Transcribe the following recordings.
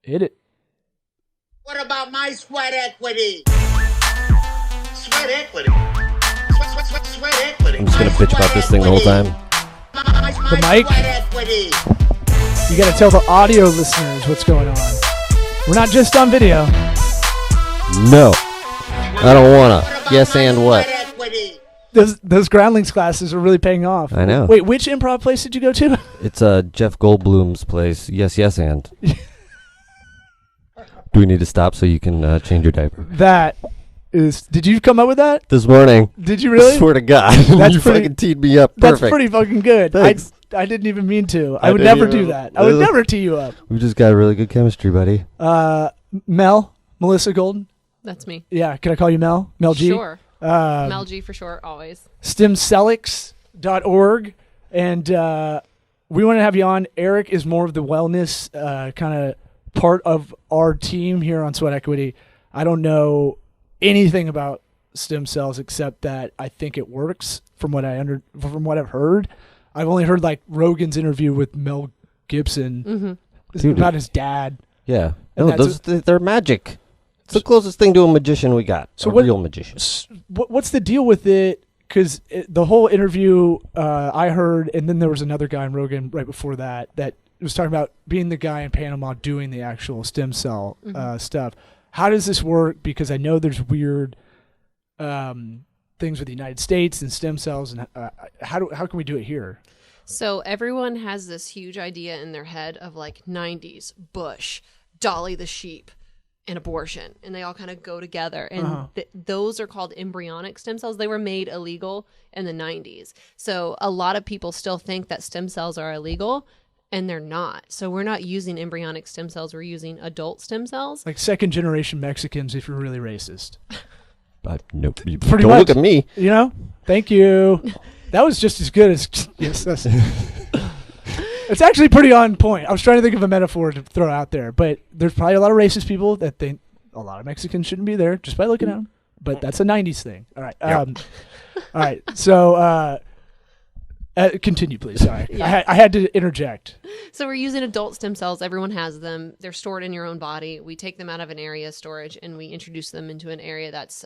Hit it. What about my sweat equity? Sweat equity. Sweat equity. I'm just going to bitch about this thing the whole time. The mic? You got to tell the audio listeners what's going on. We're not just on video. No. I don't want to. Yes, and what? Those Groundlings classes are really paying off. I know. Wait, which improv place did you go to? It's Jeff Goldblum's place. Yes, and. Do we need to stop so you can change your diaper? That is... Did you come up with that? This morning. Did you really? I swear to God. That's you pretty, fucking teed me up. Perfect. That's pretty fucking good. Thanks. I didn't even mean to. I would never do that. I would never tee you up. We just got really good chemistry, buddy. Melissa Golden. That's me. Yeah, can I call you Mel? Mel G? Sure. Mel G for short, always. Stemcelix.org. And we want to have you on. Eric is more of the wellness kind of part of our team here on Sweat Equity. I don't know anything about stem cells except that I think it works from what I've heard. I've only heard like Rogan's interview with Mel Gibson about his dad. Yeah. No, they're magic. It's the closest thing to a magician we got. So real magician. What's the deal with it? Because the whole interview I heard, and then there was another guy in Rogan right before that was talking about being the guy in Panama doing the actual stem cell stuff. How does this work? Because I know there's weird things with the United States and stem cells, and how can we do it here? So everyone has this huge idea in their head of like 90s, Bush, Dolly the sheep, and abortion, and they all kind of go together. And those are called embryonic stem cells. They were made illegal in the 90s. So a lot of people still think that stem cells are illegal, and they're not. So we're not using embryonic stem cells. We're using adult stem cells. Like second generation Mexicans if you're really racist. But nope. Pretty don't much. Look at me. You know? Thank you. That was just as good as... Yes, that's... It's actually pretty on point. I was trying to think of a metaphor to throw out there, but there's probably a lot of racist people that think a lot of Mexicans shouldn't be there just by looking at them. But that's a 90s thing. All right. All right. So continue, please. Sorry. Yeah. I had to interject. So we're using adult stem cells. Everyone has them. They're stored in your own body. We take them out of an area of storage and we introduce them into an area that's,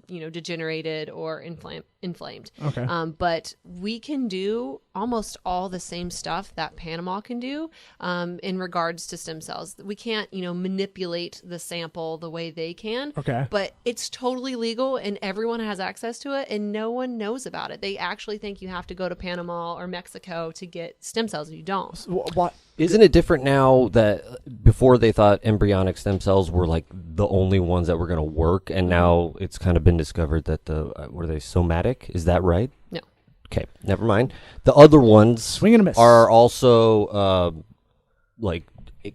degenerated or inflamed. Okay. But we can do almost all the same stuff that Panama can do in regards to stem cells. We can't, manipulate the sample the way they can. Okay. But it's totally legal and everyone has access to it and no one knows about it. They actually think you have to go to Panama or Mexico to get stem cells. You don't. What? Isn't it different now that before they thought embryonic stem cells were like the only ones that were going to work, and now it's kind of been discovered that were they somatic? Is that right? No. Okay, never mind. The other ones Swing and a miss. are also like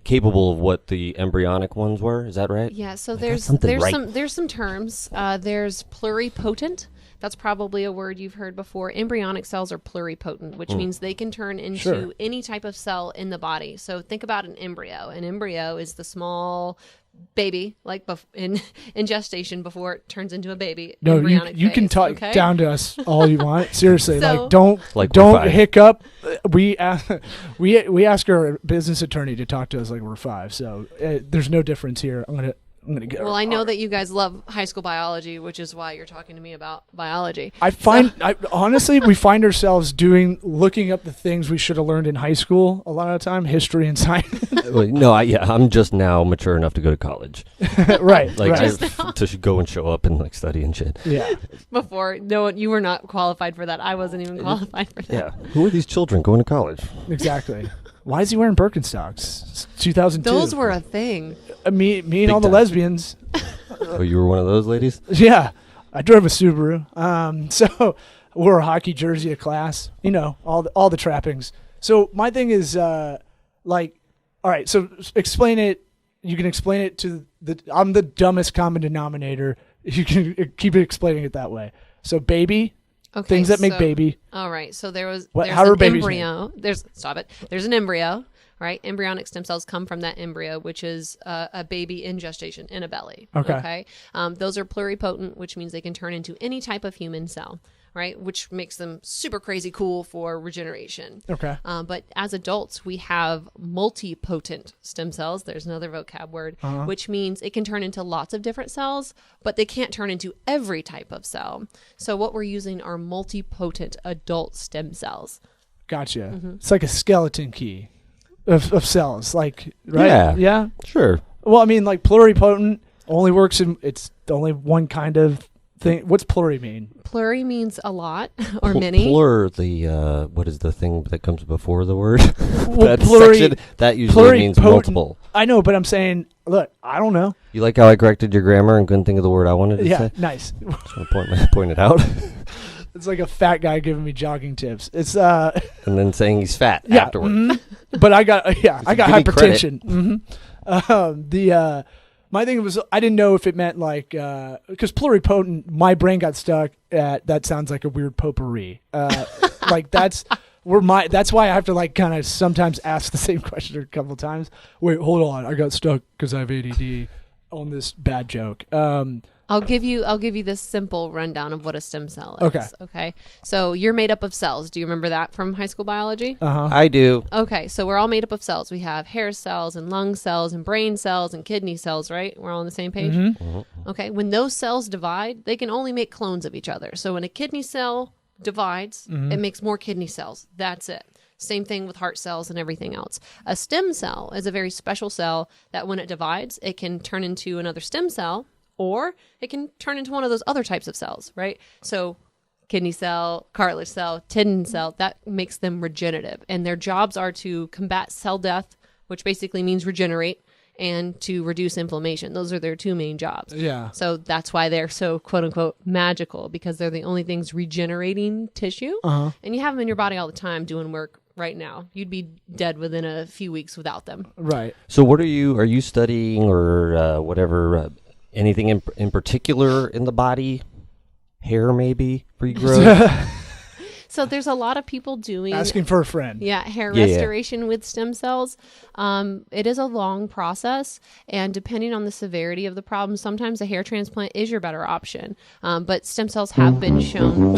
capable of what the embryonic ones were. Is that right? Yeah. So I got there's something right. some terms. There's pluripotent. That's probably a word you've heard before. Embryonic cells are pluripotent, which means they can turn into any type of cell in the body. So think about an embryo. An embryo is the small baby, like in gestation before it turns into a baby. No, you can talk down to us all you want. Seriously, So- don't hiccup. We ask our business attorney to talk to us like we're 5. So there's no difference here. I'm gonna go. Well, I know that you guys love high school biology, which is why you're talking to me about biology. Honestly, we find ourselves looking up the things we should have learned in high school a lot of the time, history and science. No, I'm just now mature enough to go to college. Right. To go and show up and study and shit. Yeah. Before, no, you were not qualified for that. I wasn't even qualified for that. Yeah. Who are these children going to college? Exactly. Why is he wearing Birkenstocks? It's 2002. Those were a thing. Me and all the lesbians. Oh, you were one of those ladies? Yeah. I drove a Subaru. So wore a hockey jersey to class. All the trappings. So my thing is all right, so explain it. You can explain it to I'm the dumbest common denominator. You can keep explaining it that way. So baby. Okay, things that make baby. All right. So there's how are an babies embryo. There's an embryo, right? Embryonic stem cells come from that embryo, which is a baby in gestation in a belly. Okay. Those are pluripotent, which means they can turn into any type of human cell. right? Which makes them super crazy cool for regeneration. Okay. But as adults, we have multipotent stem cells. There's another vocab word, which means it can turn into lots of different cells, but they can't turn into every type of cell. So what we're using are multipotent adult stem cells. Gotcha. It's like a skeleton key of cells, like, right? Yeah. Yeah. Sure. Well, I mean, like pluripotent only works in, it's only one kind of thing. What's pluri mean? Pluri means a lot or many. Plur, the what is the thing that comes before the word? Well, that section, that usually means pluripotent- multiple. I know, but I'm saying, look, I don't know. You like how I corrected your grammar and couldn't think of the word I wanted to Yeah, say? nice. Just want to point it out. It's like a fat guy giving me jogging tips. It's And then saying he's fat yeah, afterwards. but I got I got Give me credit. hypertension. The my thing was I didn't know if it meant like because pluripotent. My brain got stuck at that sounds like a weird potpourri. Like that's that's why I have to like kind of sometimes ask the same question a couple times. Wait, hold on, I got stuck because I have ADD on this bad joke. I'll give you this simple rundown of what a stem cell is. Okay. Okay. So you're made up of cells. Do you remember that from high school biology? I do. Okay. So we're all made up of cells. We have hair cells and lung cells and brain cells and kidney cells, right? We're all on the same page? Okay. When those cells divide, they can only make clones of each other. So when a kidney cell divides, it makes more kidney cells. That's it. Same thing with heart cells and everything else. A stem cell is a very special cell that when it divides, it can turn into another stem cell, or it can turn into one of those other types of cells, right? So kidney cell, cartilage cell, tendon cell, that makes them regenerative. And their jobs are to combat cell death, which basically means regenerate, and to reduce inflammation. Those are their two main jobs. Yeah. So that's why they're so quote unquote magical, because they're the only things regenerating tissue. And you have them in your body all the time doing work right now. You'd be dead within a few weeks without them. Right. So what are you studying or whatever, anything in particular in the body? Hair maybe regrowth? So there's a lot of people doing Asking for a friend. hair Yeah. restoration with stem cells. It is a long process, and depending on the severity of the problem, sometimes a hair transplant is your better option. But stem cells have been shown.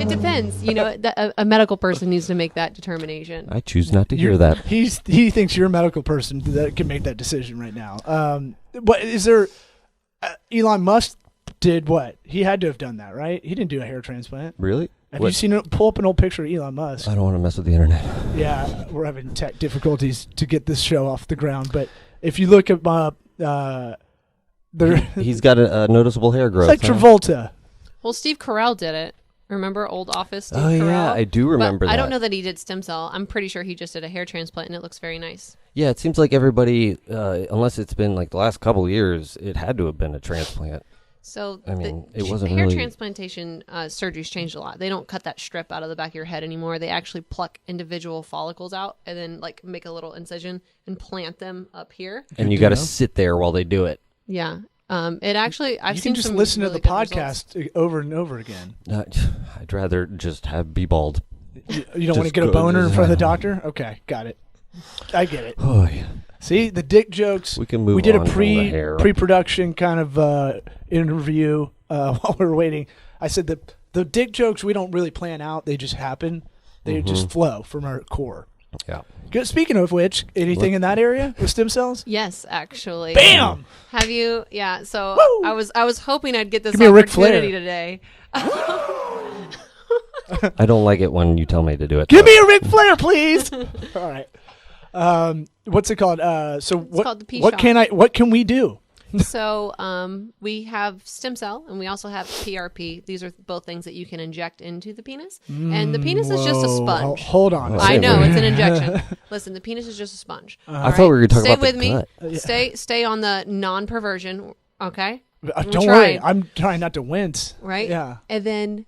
It depends. You know, a medical person needs to make that determination. I choose not to hear that. He thinks you're a medical person that can make that decision right now. What is there? Elon Musk did what? He had to have done that, right? He didn't do a hair transplant. Really? Have you seen it? Pull up an old picture of Elon Musk. I don't want to mess with the internet. Yeah, we're having tech difficulties to get this show off the ground. But if you look at He's got a noticeable hair growth. it's like Travolta. Well, Steve Carell did it. Remember Old Office Steve Oh, Carell? yeah, I do remember But I don't that. know that he did stem cell. I'm pretty sure he just did a hair transplant, and it looks very nice. Yeah, it seems like everybody, unless it's been like the last couple of years, it had to have been a transplant. So I mean, it wasn't hair really... transplantation surgery's changed a lot. They don't cut that strip out of the back of your head anymore. They actually pluck individual follicles out and then like make a little incision and plant them up here. And you got to sit there while they do it. Yeah. It actually, I've You seen can just some listen really to the good results. podcast over and over again. I'd rather just be bald. You don't want to Just get a go- boner in front of the doctor? Okay, got it. I get it. Oh, yeah. See, the dick jokes. We can move We did on a from the hair. pre-production kind of interview while we were waiting. I said that the dick jokes we don't really plan out; they just happen. They just flow from our core. Yeah. Good. Speaking of which, anything in that area with stem cells? Yes, actually. Bam! Have you? Yeah. So Woo! I was hoping I'd get this Give me a Ric Flair. opportunity today. I don't like it when you tell me to do it. Give me a Ric Flair, please. All right. What's it called? called the P what shot. what can we do? So we have stem cell, and we also have PRP. These are both things that you can inject into the penis. And the penis is just a Whoa. sponge. Hold on. a I second. know, it's an injection. Listen, the penis is just a sponge. I thought we were talking Stay about with the me. gut. Stay on the non-perversion, okay? Don't worry. I'm trying not to wince. Right? Yeah. And then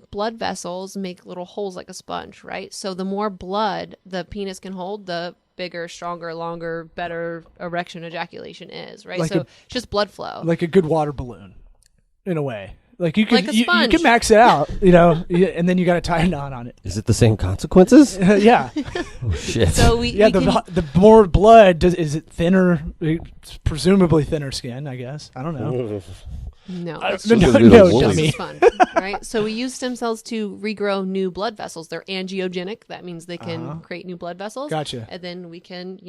blood vessels make little holes like a sponge, right? So the more blood the penis can hold, the bigger, stronger, longer, better erection ejaculation is, right? Like so a- it's just blood flow. Like a good water balloon, in a way. Like you can Like a you sponge. can max it out, and then you got to tie a knot on it. Is it the same consequences? Yeah. Oh, shit. So we Yeah, we can, the more blood, is it thinner? It's presumably thinner skin, I guess. I don't know. No, I- that's no, just, no, no, no, just dummy. as fun, right? So we use stem cells to regrow new blood vessels. They're angiogenic. That means they can create new blood vessels. Gotcha. And then we can,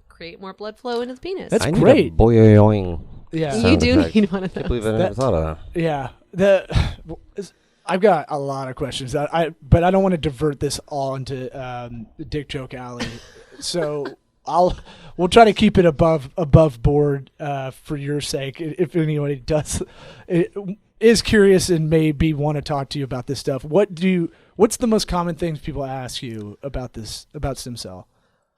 create more blood flow into the penis. That's I need great. a boing. Yeah. you sound do effect. need one of Can't those. believe I never thought of that. Yeah. I've got a lot of questions, but I don't want to divert this all into Dick Joke Alley. So we'll try to keep it above board for your sake. If anybody is curious and maybe want to talk to you about this stuff, what's the most common things people ask you about stem cell?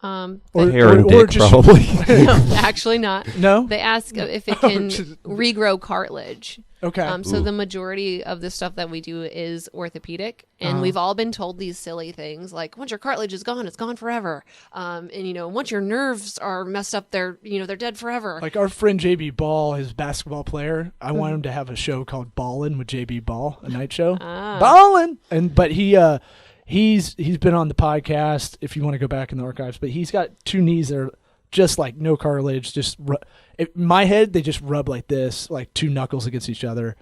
Hair and dick, just- probably. No, actually not. No. They ask if it can regrow cartilage. Okay. So the majority of the stuff that we do is orthopedic, and we've all been told these silly things like, once your cartilage is gone, it's gone forever. And once your nerves are messed up, they're dead forever. Like our friend JB Ball, his basketball player, I want him to have a show called Ballin' with JB Ball, a night show. Ballin', but he's been on the podcast. If you want to go back in the archives, but he's got two knees that are just like no cartilage. Just in my head, they just rub like this, like two knuckles against each other,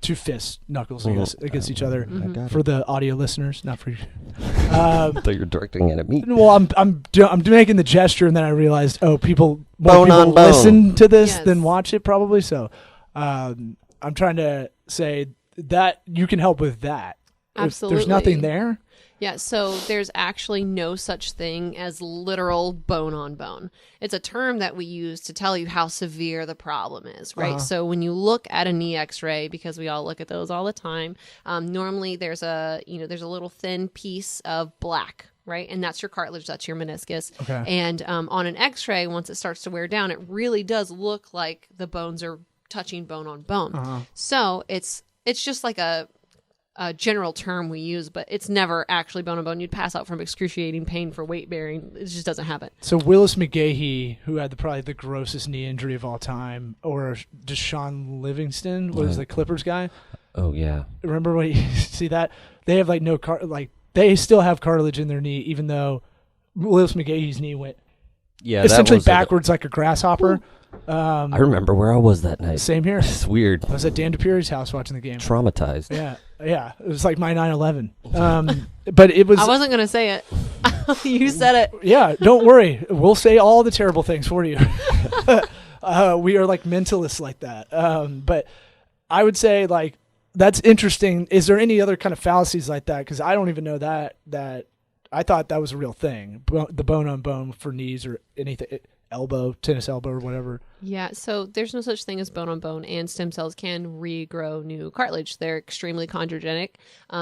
two fist knuckles against each other. For the audio listeners, not for you. I thought you were directing it at me. Well, I'm making the gesture, and then I realized, more Bone people on bone. listen to this Yes. than watch it, probably. So, I'm trying to say that you can help with that. If Absolutely. there's nothing there. Yeah, so there's actually no such thing as literal bone on bone. It's a term that we use to tell you how severe the problem is, right? So when you look at a knee X-ray, because we all look at those all the time, normally there's a little thin piece of black, right? And that's your cartilage, that's your meniscus. Okay. And on an X-ray, once it starts to wear down, it really does look like the bones are touching bone on bone. So it's just like a general term we use, but it's never actually bone on bone. You'd pass out from excruciating pain for weight bearing. It just doesn't happen. So Willis McGahee, who had probably the grossest knee injury of all time, or Deshaun Livingston, was the Clippers guy. Oh, yeah. Remember when you see that? They have like no they still have cartilage in their knee, even though Willis McGahee's knee went Yeah, essentially that was backwards like a grasshopper. I remember where I was that night. Same here. It's weird. I was at Dan DePury's house watching the game. Traumatized. Yeah. It was like my 9/11. But it was. I wasn't going to say it. You said it. Yeah, don't worry. We'll say all the terrible things for you. We are like mentalists like that. But I would say like that's interesting. Is there any other kind of fallacies like that? Because I don't even know that I thought that was a real thing. The bone on bone for knees or anything. Elbow, tennis elbow, or whatever. Yeah, so there's no such thing as bone on bone, and stem cells can regrow new cartilage. They're extremely chondrogenic.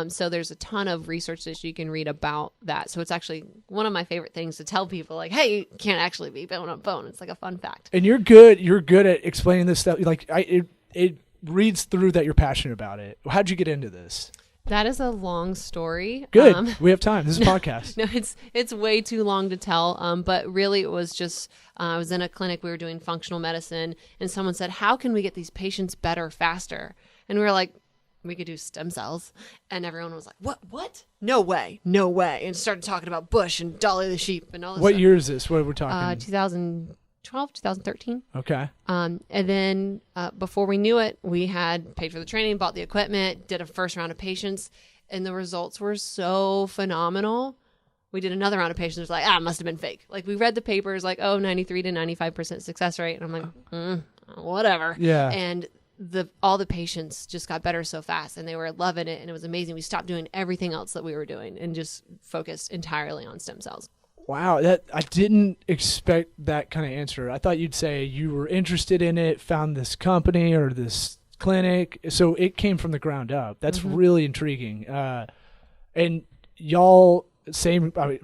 So there's a ton of research that you can read about that. So it's actually one of my favorite things to tell people, like, hey, you can't actually be bone on bone. It's like a fun fact. And you're good at explaining this stuff. Like it reads through that you're passionate about it. How'd you get into this? That is a long story. Good. We have time. This is a podcast. No, it's way too long to tell. But really, it was just I was in a clinic. We were doing functional medicine, and someone said, "How can we get these patients better faster?" And we were like, "We could do stem cells." And everyone was like, "What? What? No way! No way!" And started talking about Bush and Dolly the sheep and all this. What stuff. year is this? What we're talking? 2012, 2013. Okay. And then before we knew it, we had paid for the training, bought the equipment, did a first round of patients, and the results were so phenomenal. We did another round of patients. It was like, it must have been fake. Like, we read the papers, like, 93 to 95% success rate. And I'm like, whatever. Yeah. And all the patients just got better so fast, and they were loving it, and it was amazing. We stopped doing everything else that we were doing and just focused entirely on stem cells. Wow, I didn't expect that kind of answer. I thought you'd say you were interested in it, found this company or this clinic, so it came from the ground up. That's really intriguing. And y'all,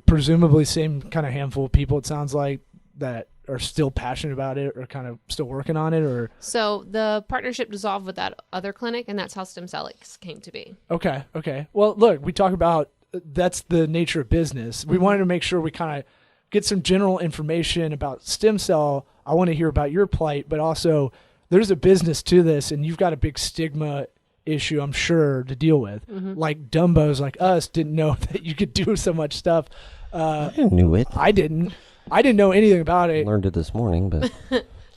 presumably same kind of handful of people, it sounds like, that are still passionate about it or kind of still working on it, or? So the partnership dissolved with that other clinic, and that's how Stemcel came to be. Okay. Well, look, we talk about that's the nature of business. We wanted to make sure we kind of get some general information about stem cell. I want to hear about your plight, but also there's a business to this, and you've got a big stigma issue, I'm sure, to deal with. Like Dumbos like us didn't know that you could do so much stuff. I knew it. I didn't know anything about it. Learned it this morning, but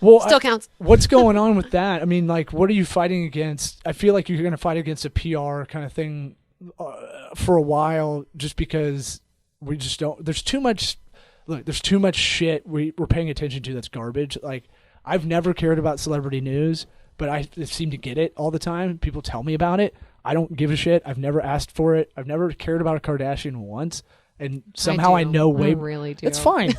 Well, Still counts. What's going on with that? I mean, like, what are you fighting against? I feel like you're going to fight against a PR kind of thing for a while, just because we just don't. There's too much. Look, there's too much shit we're paying attention to that's garbage. Like, I've never cared about celebrity news, but I seem to get it all the time. People tell me about it. I don't give a shit. I've never asked for it. I've never cared about a Kardashian once, and somehow I know way. I really do. It's fine.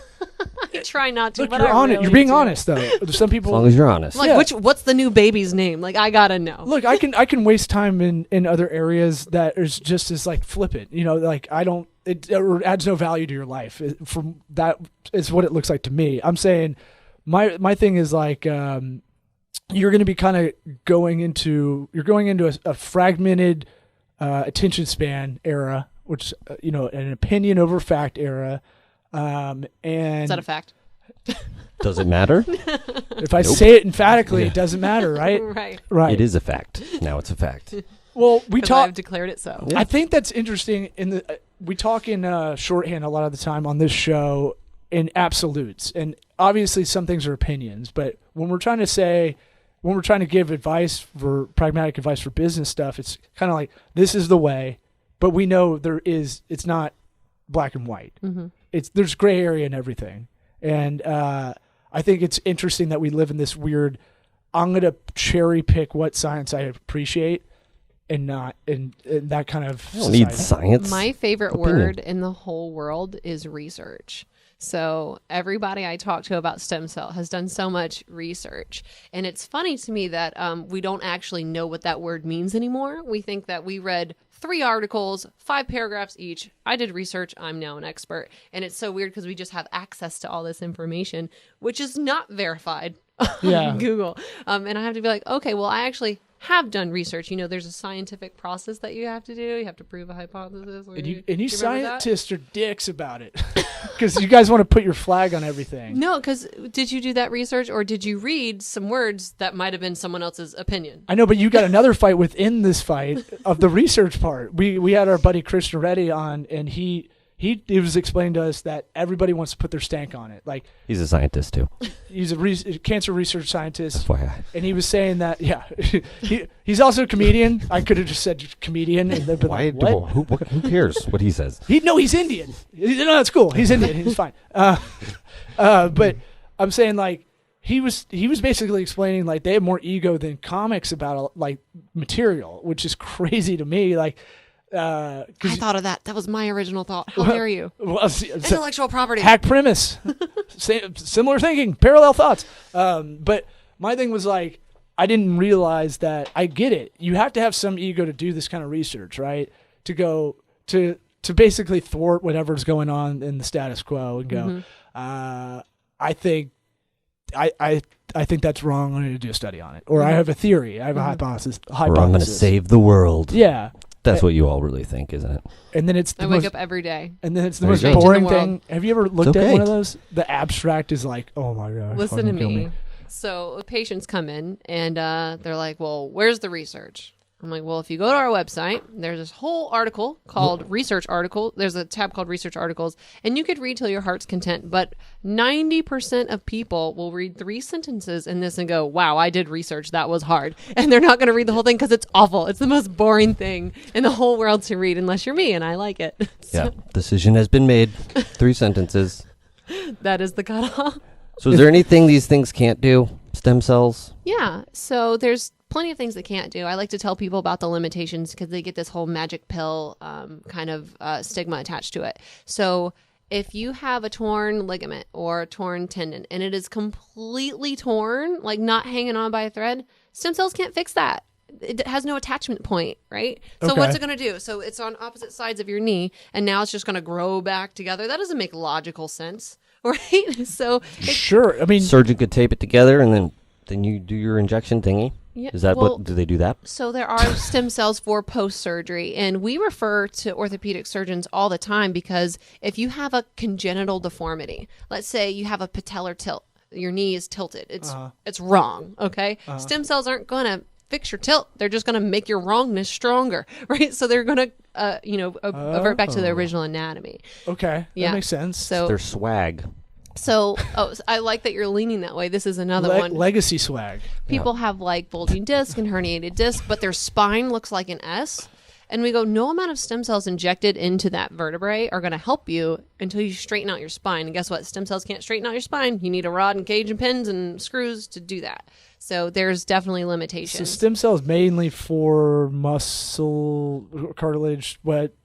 I try not to. Look, but you're I on it. really You're being do. honest, though. There's some people. As long as you're honest. Like, Yeah. what's the new baby's name? Like, I gotta know. Look, I can waste time in other areas that is just as like flippant. You know, like I don't. It adds no value to your life. From that is what it looks like to me. I'm saying, my thing is like. You're going to be kind of going into a fragmented attention span era, which an opinion over fact era, and Is that a fact? Does it matter? if I say it emphatically, it doesn't matter, right? Right. It is a fact. Now it's a fact. Well, we 'Cause talk. I've declared it so. Yeah. I think that's interesting. We talk in shorthand a lot of the time on this show in absolutes, and obviously some things are opinions. But when we're trying to give advice for pragmatic advice for business stuff, it's kind of like this is the way, but we know it's not black and white. Mm-hmm. There's gray area in everything, and I think it's interesting that we live in this weird. I'm gonna cherry pick what science I appreciate, and not in that kind of. I don't need society. science. My favorite Opinion. word in the whole world is research. So everybody I talk to about stem cell has done so much research. And it's funny to me that we don't actually know what that word means anymore. We think that we read 3 articles, 5 paragraphs each. I did research. I'm now an expert. And it's so weird because we just have access to all this information, which is not verified on Google. And I have to be like, okay, well, I actually have done research. There's a scientific process that you have to do. You have to prove a hypothesis. And you Do you remember scientists are dicks about it because you guys want to put your flag on everything. No, because did you do that research or did you read some words that might have been someone else's opinion? I know, but you got another fight within this fight of the research part. We had our buddy Christian Reddy on, and he was explaining to us that everybody wants to put their stank on it. Like, He's a scientist too. he's a cancer research scientist, FYI. and he was saying that he's also a comedian. I could have just said comedian, and they'd been Why? like, what? Who cares what he says? He's Indian. No, that's cool. He's Indian. He's fine. But I'm saying like he was basically explaining like they have more ego than comics about like material, which is crazy to me. Like, I thought of that. That was my original thought. How dare you? well, Intellectual property. hack premise, similar thinking, parallel thoughts. But my thing was like I didn't realize that. I get it. You have to have some ego to do this kind of research, right? To go to basically thwart whatever's going on in the status quo and go. I think that's wrong. I'm going to do a study on it, or I have a theory. I have a hypothesis. Or I'm going to save the world. Yeah. That's what you all really think, isn't it? And then it's I wake up every day. And then it's the There most you go. boring Change the world. thing. Have you ever looked okay. at one of those? The abstract is like, oh my god. Listen to fucking kill me. So patients come in and they're like, well, where's the research? I'm like, well, if you go to our website, there's this whole article called Research Article. There's a tab called Research Articles, and you could read till your heart's content. But 90% of people will read 3 sentences in this and go, wow, I did research. That was hard. And they're not going to read the whole thing because it's awful. It's the most boring thing in the whole world to read unless you're me, and I like it. Yeah. Decision has been made. 3 sentences. That is the cutoff. So is there anything these things can't do? Stem cells? Yeah. So there's plenty of things they can't do. I like to tell people about the limitations because they get this whole magic pill kind of stigma attached to it. So if you have a torn ligament or a torn tendon and it is completely torn, like not hanging on by a thread, stem cells can't fix that. It has no attachment point, right? So Okay. what's it going to do? So it's on opposite sides of your knee, and now it's just going to grow back together. That doesn't make logical sense, right? So Sure. I mean, Surgeon could tape it together and then you do your injection thingy? yeah, Is that well, what? Do they do that? So there are stem cells for post-surgery, and we refer to orthopedic surgeons all the time because if you have a congenital deformity, let's say you have a patellar tilt, your knee is tilted, it's wrong, okay? Stem cells aren't going to fix your tilt. They're just going to make your wrongness stronger, right? So they're going to, avert back to the original anatomy. okay. Yeah. That makes sense. So Their swag. So, I like that you're leaning that way. This is another one. Legacy swag. People have like bulging disc and herniated disc, but their spine looks like an S. And we go, no amount of stem cells injected into that vertebrae are going to help you until you straighten out your spine. And guess what? Stem cells can't straighten out your spine. You need a rod and cage and pins and screws to do that. So there's definitely limitations. So stem cells mainly for muscle, cartilage,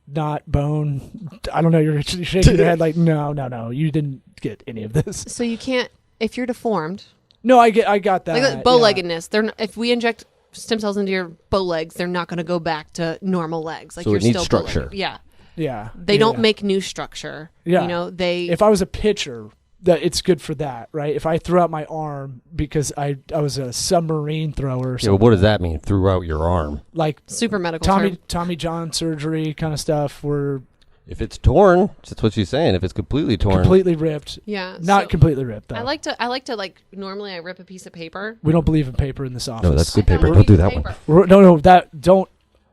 not bone. I don't know. You're shaking your head like, no. You didn't get any of this. So you can't, if you're deformed. No, I got that. Like bow-leggedness. If we inject stem cells into your bow legs, they're not going to go back to normal legs. Like so you're it needs still structure. Yeah. Yeah. They don't make new structure. Yeah. You know, If I was a pitcher, that it's good for that, right? If I threw out my arm because I was a submarine thrower or something. Yeah, what does that mean? Threw out your arm? Like super medical term. Tommy John surgery kind of stuff where if it's torn, that's what she's saying. If it's completely torn, completely ripped. Yeah. Not completely ripped though. I like to normally I rip a piece of paper. We don't believe in paper in this office. No, that's good paper. Don't do that one. No,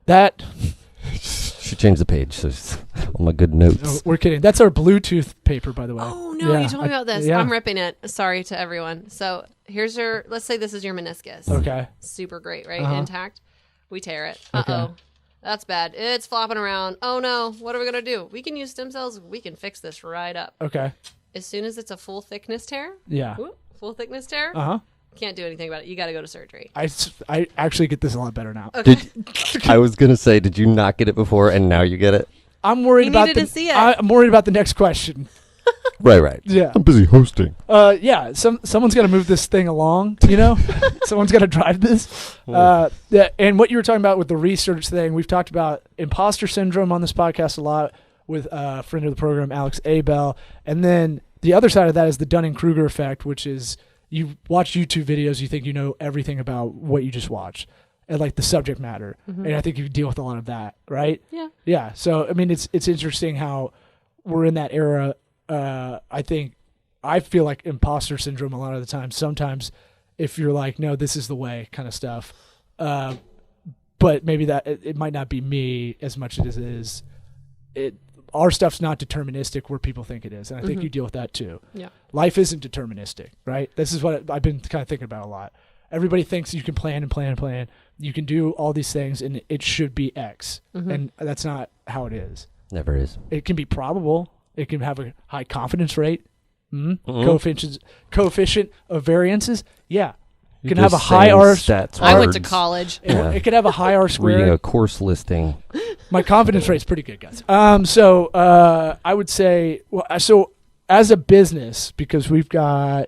that. She changed the page. So all my good notes. No, we're kidding. That's our Bluetooth paper, by the way. Oh no, Yeah, you told me about this. yeah. I'm ripping it. Sorry to everyone. So here's let's say this is your meniscus. Okay. Super great, right? Uh-huh. Intact. We tear it. Okay. Uh-oh. That's bad. It's flopping around. Oh no, what are we going to do? We can use stem cells. We can fix this right up. Okay. As soon as it's a full thickness tear. Yeah. Full thickness tear. Uh-huh. Can't do anything about it. You got to go to surgery. I actually get this a lot better now. Okay. I was gonna say, did you not get it before and now you get it? I'm worried You about needed to see it. I'm worried about the next question. Right. Yeah. I'm busy hosting. Yeah. Someone's got to move this thing along. You know, someone's got to drive this. Yeah. And what you were talking about with the research thing, we've talked about imposter syndrome on this podcast a lot with a friend of the program, Alex Abel, and then the other side of that is the Dunning-Kruger effect, which is you watch YouTube videos, you think you know everything about what you just watched, and like the subject matter, and I think you deal with a lot of that, right? Yeah. Yeah. So I mean, it's interesting how we're in that era. I feel like imposter syndrome a lot of the time. Sometimes, if you're like, no, this is the way, kind of stuff. But maybe that it might not be me as much as it is. Our stuff's not deterministic where people think it is, and I think you deal with that too. Yeah. Life isn't deterministic, right? This is what I've been kind of thinking about a lot. Everybody thinks you can plan and plan and plan. You can do all these things, and it should be X, and that's not how it is. Never is. It can be probable. It can have a high confidence rate. Coefficient of variances. Yeah. It can have a high R. I went to college. It could have a high R squared. Reading a course listing. My confidence rate's pretty good, guys. So I would say, so as a business, because we got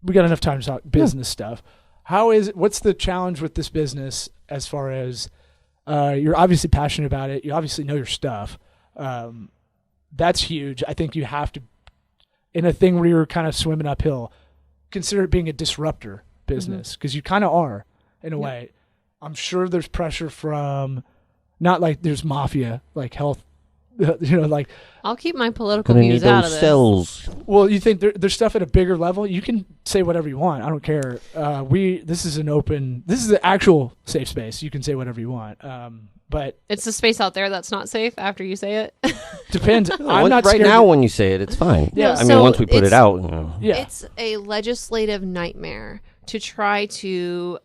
enough time to talk business stuff. What's the challenge with this business as far as you're obviously passionate about it. You obviously know your stuff. That's huge. I think you have to, in a thing where you're kind of swimming uphill, consider it being a disruptor business, because you kind of are in a way. I'm sure there's pressure from, not like there's mafia, like health, like. I'll keep my political views out of this. Cells. Well, you think there's stuff at a bigger level? You can say whatever you want. I don't care. This is an actual safe space. You can say whatever you want. But it's the space out there that's not safe after you say it. Depends. I'm not right scared now. When you say it, it's fine. Yeah. I mean, once we put it out. Yeah. It's a legislative nightmare to try to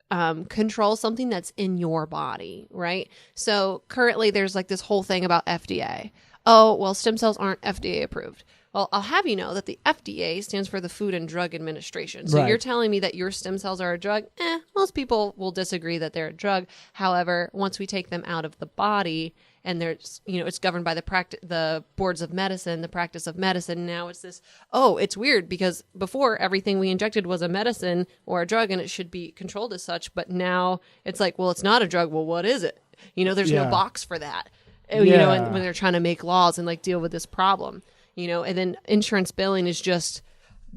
control something that's in your body, right? So currently there's like this whole thing about FDA. Oh, well, stem cells aren't FDA approved. Well, I'll have you know that the FDA stands for the Food and Drug Administration. So you're telling me that your stem cells are a drug? Most people will disagree that they're a drug. However, once we take them out of the body and there's, it's governed by the boards of medicine, the practice of medicine. Now it's this, it's weird because before everything we injected was a medicine or a drug and it should be controlled as such. But now it's like, well, it's not a drug. Well, what is it? There's no box for that, and when they're trying to make laws and like deal with this problem. And then insurance billing is just,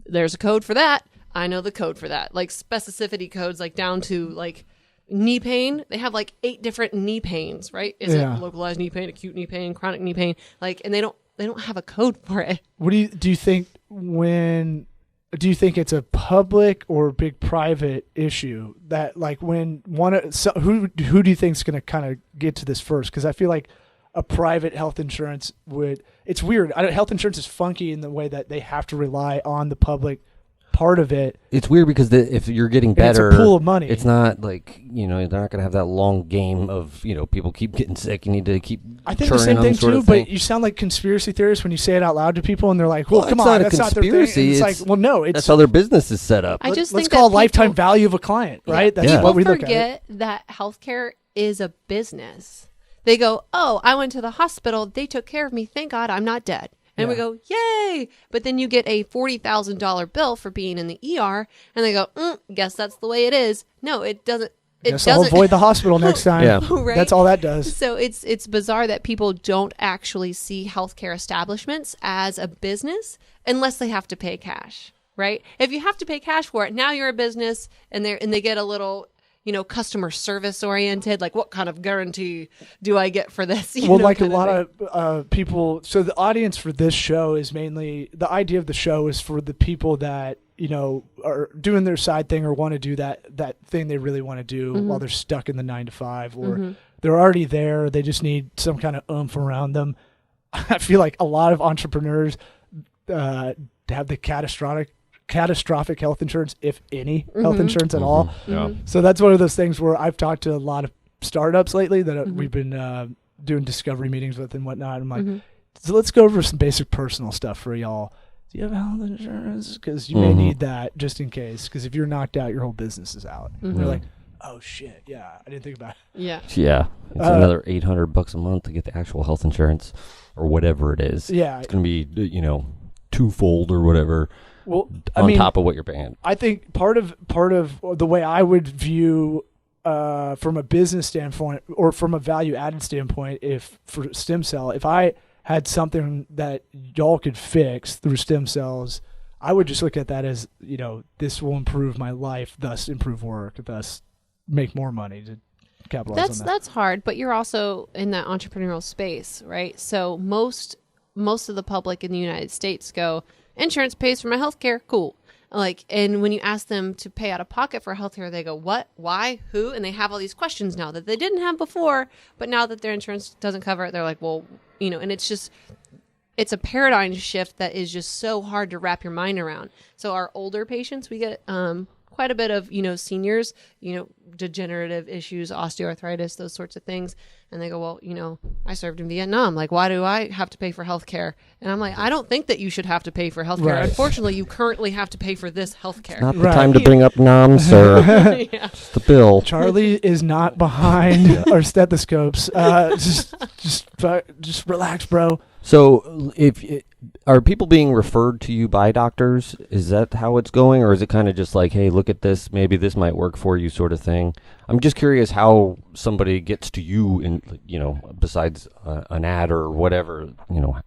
there's a code for that. I know the code for that. Like specificity codes, like down to like knee pain. They have like 8 different knee pains, right? Is it localized knee pain, acute knee pain, chronic knee pain? Like, and they don't have a code for it. What do you think do you think it's a public or big private issue that like when who do you think is going to kind of get to this first? Because I feel like a private health insurance would, it's weird. Health insurance is funky in the way that they have to rely on the public part of it. It's weird because if you're getting And it's a better, pool of money. It's not like, they're not going to have that long game of, people keep getting sick. You need to keep I think the churning same thing them sort too, of thing. but you sound like conspiracy theorists when you say it out loud to people, and they're like, "Well, come it's on, not that's a not their thing." And conspiracy. it's It's- like, well, no, it's That's how their business is set up. I just let's think call that lifetime people- value of a client, right? That's Yeah. what we People look at. forget that healthcare is a business. They go, "Oh, I went to the hospital. They took care of me. Thank God I'm not dead." And we Yeah. go, "Yay!" But then you get a $40,000 bill for being in the ER, and they go, "Guess that's the way it is." No, it doesn't. It Guess I'll doesn't. avoid the hospital next time. Yeah. Right? That's all that does. So it's bizarre that people don't actually see healthcare establishments as a business unless they have to pay cash, right? If you have to pay cash for it, now you're a business, and they get a little, customer service oriented. Like, what kind of guarantee do I get for this? Well, like a kind lot thing. of people. So the audience for this show is mainly, the idea of the show is for the people that are doing their side thing or want to do that thing they really want to do while they're stuck in the 9 to 5, or they're already there. They just need some kind of oomph around them. I feel like a lot of entrepreneurs have the catastrophic health insurance, if any health insurance at all. Yeah. So that's one of those things where I've talked to a lot of startups lately that we've been doing discovery meetings with and whatnot. I'm like, so let's go over some basic personal stuff for y'all. Do you have health insurance? Because you may need that just in case. Because if you're knocked out, your whole business is out. And they're like, oh shit, yeah, I didn't think about it. Yeah. Yeah. It's another $800 a month to get the actual health insurance or whatever it is. Yeah. It's going to be, twofold or whatever Well, on top of what you're paying. I think part of the way I would view from a business standpoint or from a value added standpoint, if for Stemcel, if I had something that y'all could fix through stem cells, I would just look at that as, this will improve my life, thus improve work, thus make more money to capitalize on that. That's hard, but you're also in that entrepreneurial space, right? So most of the public in the United States go, insurance pays for my healthcare, cool. And when you ask them to pay out of pocket for healthcare, they go, what, why, who? And they have all these questions now that they didn't have before, but now that their insurance doesn't cover it, they're like, well, and it's a paradigm shift that is just so hard to wrap your mind around. So our older patients, we get quite a bit of, seniors, degenerative issues, osteoarthritis, those sorts of things. And they go, well, I served in Vietnam. Like, why do I have to pay for health care? And I'm like, I don't think that you should have to pay for health care. Right. Unfortunately, you currently have to pay for this health care. Not the Right. time to bring up Nam, sir. Yeah. It's the bill. Charlie is not behind our stethoscopes. Just relax, bro. So, are people being referred to you by doctors? Is that how it's going, or is it kind of just like, hey, look at this, maybe this might work for you, sort of thing? I'm just curious how somebody gets to you, in besides an ad or whatever,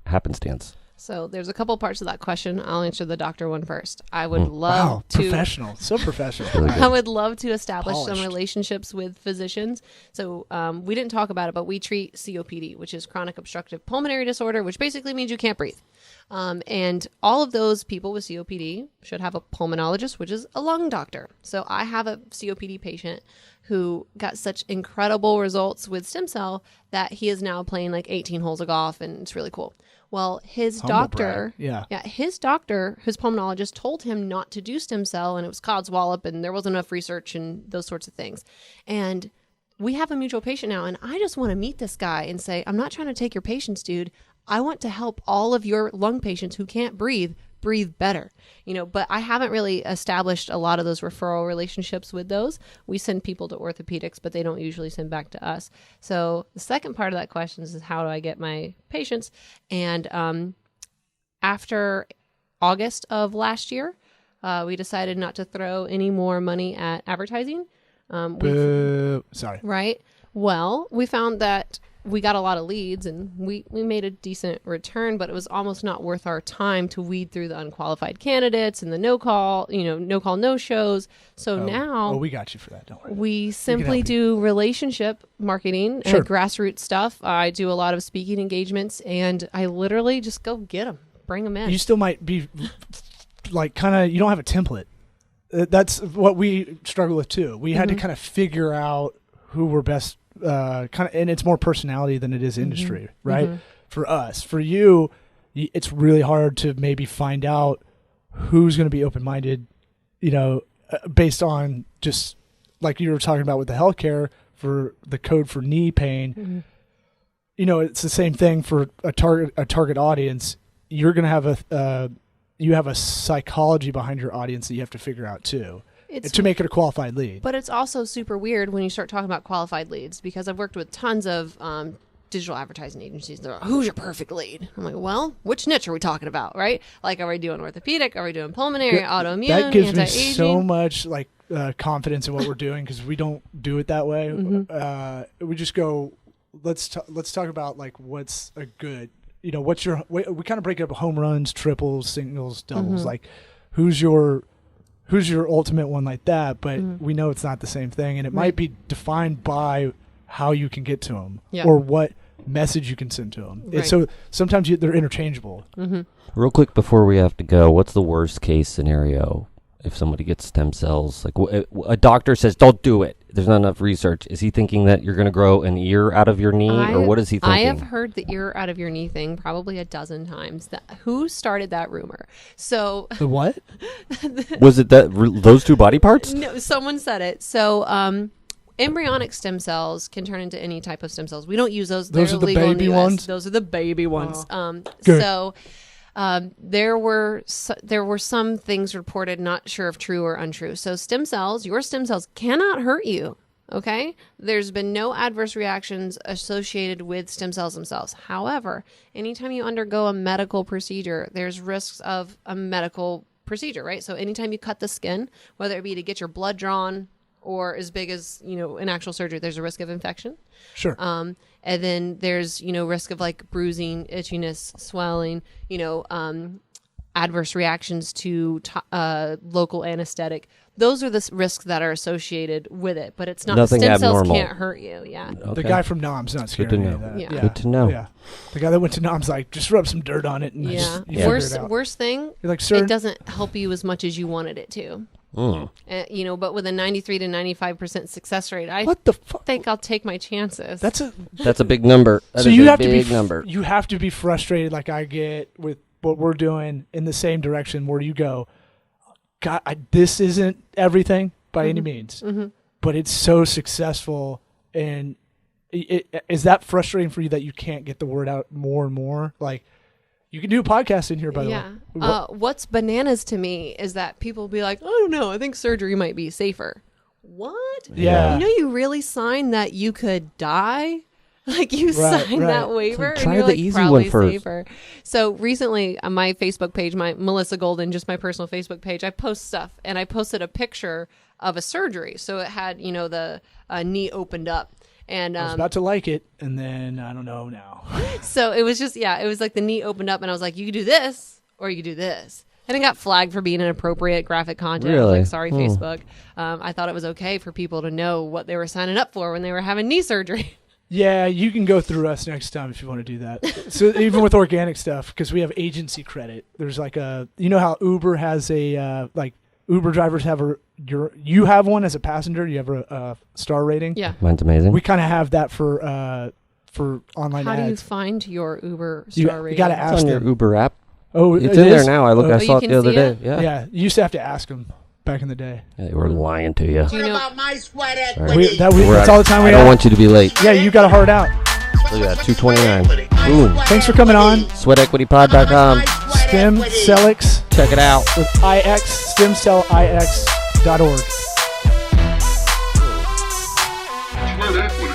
happenstance. So there's a couple parts of that question. I'll answer the doctor one first. I would love Wow, to. professional. So professional. Really good. I would love to establish some Polished. relationships with physicians. So we didn't talk about it, but we treat COPD, which is chronic obstructive pulmonary disorder, which basically means you can't breathe. And all of those people with COPD should have a pulmonologist, which is a lung doctor. So I have a COPD patient who got such incredible results with Stemcel that he is now playing like 18 holes of golf, and it's really cool. Well, his Humble doctor, brag. Yeah. his doctor, his pulmonologist, told him not to do stem cell, and it was codswallop, and there wasn't enough research and those sorts of things. And we have a mutual patient now, and I just want to meet this guy and say, I'm not trying to take your patients, dude. I want to help all of your lung patients who can't breathe better, but I haven't really established a lot of those referral relationships with those. We send people to orthopedics, but they don't usually send back to us. So the second part of that question is how do I get my patients? And after August of last year, we decided not to throw any more money at advertising. Boo. Sorry. Right. Well, we found that we got a lot of leads and we made a decent return, but it was almost not worth our time to weed through the unqualified candidates and the no call, no shows. So now we got you for that. Don't worry. we simply help do relationship marketing Sure. and grassroots stuff. I do a lot of speaking engagements, and I literally just go get them, bring them in. You still might be like you don't have a template. That's what we struggle with too. We had to kind of figure out who we're best and it's more personality than it is industry, right? For us, for you, it's really hard to maybe find out who's going to be open-minded, based on just like you were talking about with the healthcare for the code for knee pain. Mm-hmm. It's the same thing for a target audience. You're going to have you have a psychology behind your audience that you have to figure out too, to make it a qualified lead. But it's also super weird when you start talking about qualified leads, because I've worked with tons of digital advertising agencies. They're like, who's your perfect lead? I'm like, well, which niche are we talking about, right? Like, are we doing orthopedic? Are we doing pulmonary, autoimmune, that gives anti-aging? me so much confidence in what we're doing, because we don't do it that way. We just go, let's talk about like what's a good, what's your, we kind of break it up: home runs, triples, singles, doubles. Like, who's your ultimate one like that? But we know it's not the same thing, and it might be defined by how you can get to them or what message you can send to them. Right. So sometimes they're interchangeable. Real quick before we have to go, what's the worst case scenario if somebody gets stem cells? Like a doctor says, don't do it. There's not enough research. Is he thinking that you're going to grow an ear out of your knee, or what is he thinking? I have heard the ear out of your knee thing probably a dozen times. Who started that rumor? So The what? Was it those two body parts? No, someone said it. So embryonic stem cells can turn into any type of stem cells. We don't use those. Those They're are the illegal in baby the US. ones? Those are the baby ones. Good. So there were some things reported, not sure if true or untrue. So your stem cells cannot hurt you. Okay? There's been no adverse reactions associated with stem cells themselves. However, anytime you undergo a medical procedure, there's risks of a medical procedure, right? So anytime you cut the skin, whether it be to get your blood drawn or as big as, an actual surgery, there's a risk of infection. Sure. And then there's, risk of like bruising, itchiness, swelling, adverse reactions to local anesthetic. Those are the risks that are associated with it, but it's not. Nothing stem abnormal. cells can't hurt you. Yeah. Okay. The guy from Nom's not scared Good to of any of know. that. Yeah. Good to know. Yeah. The guy that went to Nom's like, just rub some dirt on it and you figure it out. Worst thing, You're like, sir, it doesn't help you as much as you wanted it to. But with a 93 to 95% success rate, I what the fuck? think I'll take my chances. That's a big number. That so is you a have to be big number. You have to be frustrated like I get with what we're doing in the same direction where you go, God, this isn't everything by any means, but it's so successful. And is that frustrating for you that you can't get the word out more and more? Like, you can do a podcast in here, by the way. What's bananas to me is that people will be like, I don't know, I think surgery might be safer. What? Yeah. You really signed that you could die? Like, you signed that waiver? Try and you're the like, easy probably one first. safer. So recently on my Facebook page, my Melissa Golden, just my personal Facebook page, I post stuff, and I posted a picture of a surgery. So it had, the knee opened up. And I was about to like it, and then I don't know now. So it was just, it was like the knee opened up, and I was like, you could do this, or you could do this. And it got flagged for being inappropriate graphic content. Really? I was like, sorry, Facebook. I thought it was okay for people to know what they were signing up for when they were having knee surgery. Yeah, you can go through us next time if you want to do that. So even with organic stuff, because we have agency credit. There's like how Uber has a Uber drivers have you have one as a passenger. You have a star rating. Yeah, Mine's amazing. We kind of have that for online How ads. do you find your Uber star rating? You got to It's ask on your them. Uber app. Oh, It's it in there is? now. I you saw it can the other see day. it? Yeah. You used to have to ask them back in the day. They were lying to you. What you know- about my sweat Sorry. equity? That's all the time we I don't have. want you to be late. Yeah, you got to hard out. Look at that, 229. Boom. Thanks for coming on. SweatEquityPod.com. Stemcelix Check it out. with IX, stemcelix.org. Sweat equity.